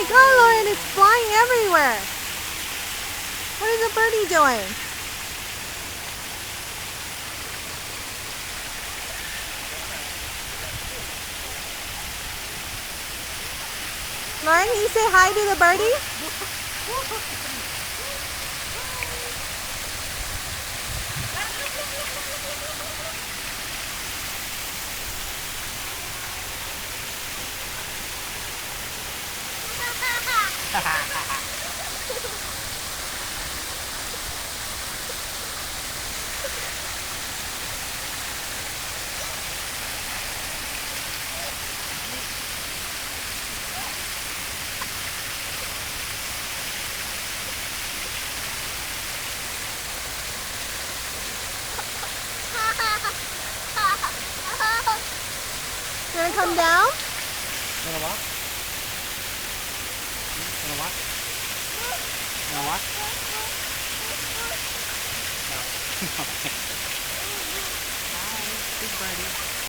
my God, Lauren, it's flying everywhere. What is the birdie doing? Lauren, can you say hi to the birdie? You gonna come down? Wanna walk? Wanna walk? Wanna walk? No. Hi, big birdie.